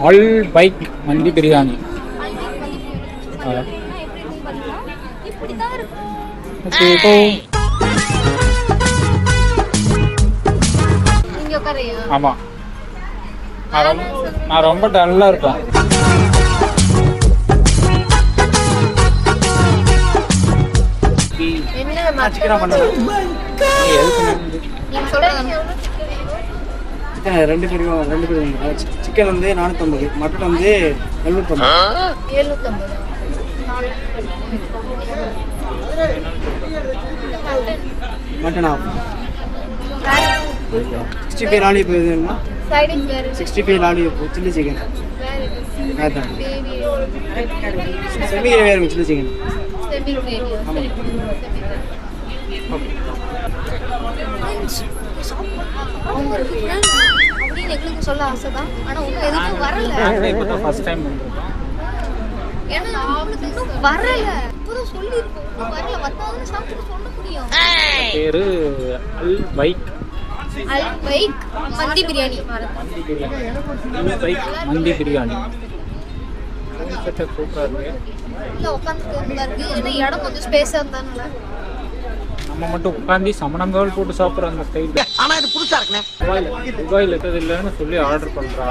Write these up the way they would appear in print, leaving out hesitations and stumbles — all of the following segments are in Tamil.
ஆல் பைக் மந்தி பிரியாணி. ஆமா, நான் ரொம்ப டல்லா இருக்கேன். ரெண்டு பேரும் சிக்கன் வந்து 450, மட்டன் வந்து 750. மட்டன் ஆஃப் 65 லாலிபப் வேணுமா? 65 lollipop chilli chicken. Semi gravy வேறு சில்லி சிக்கன். சொல்ல ஆசைதான், ஆனா எதுவும் வரல. ஃபர்ஸ்ட் டைம் வரல, இப்போதான் சொல்லியிருக்கோம். வரல, வந்தாலும் சாப்பிட்டு சொல்ல முடியும். பேரு அல் பைக் மந்தி பிரியாணி. அல் பைக் மந்தி பிரியாணி சூப்பரா இருக்கு. இல்ல உட்காந்துட்டு இருக்கு, ஏன்னா இடம் கொஞ்சம் ஸ்பேஸா இருந்தாங்கல்ல. நம்ம மட்டும் உட்காந்து சமணங்கால் போட்டு சாப்பிட்ற அந்த ஸ்டைல். ஆனா இது புதுசா இருக்குண்ணே. துபாயில் இருக்கிறது இல்லைன்னு சொல்லி ஆர்டர் பண்ணுறா.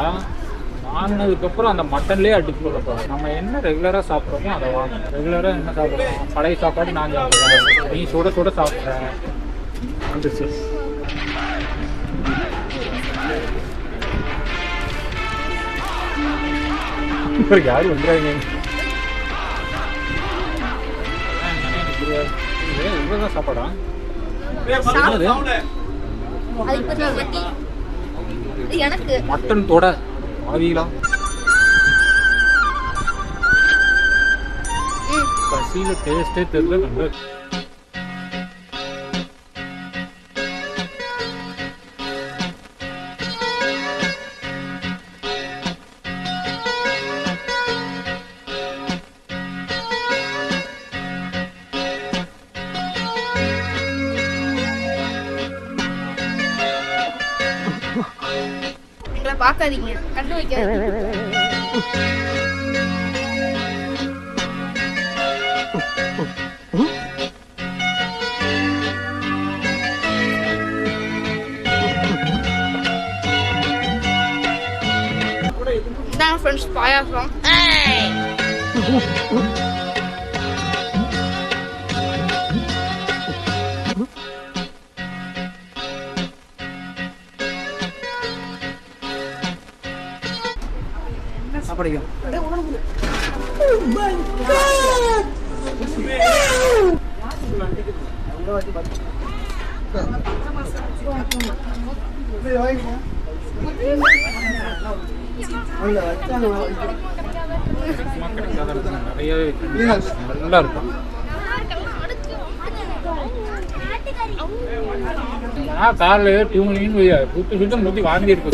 வாங்கினதுக்கப்புறம் அந்த மட்டன்லேயே அடிச்சு போடுறப்பா. நம்ம என்ன ரெகுலராக சாப்பிட்றோமோ அதை வாங்கணும். ரெகுலராக என்ன சாப்பிட்றோம்? பழைய சாப்பாடு நான் சாப்பிட்றேன், நீ சுட சுட சாப்பிட்றேன். வந்துச்சு இப்போ யாரும் வந்துடுறாங்க. இவ்வளோதான் சாப்பாடா? எனக்கு மட்டன் தொட ஆவிலாம் கசியில் டேஸ்டே தெரியல. நல்ல பாக்காதீங்க, கண்டு வைக்காதீங்க. இதான் ஃப்ரெண்ட்ஸ் பாயாசம். சாப்பிடுங்க. நிறையவே நல்லா இருக்கும். காலையில் டியூனின்னு சுத்தம் சுற்றி வாங்கி இருக்கு.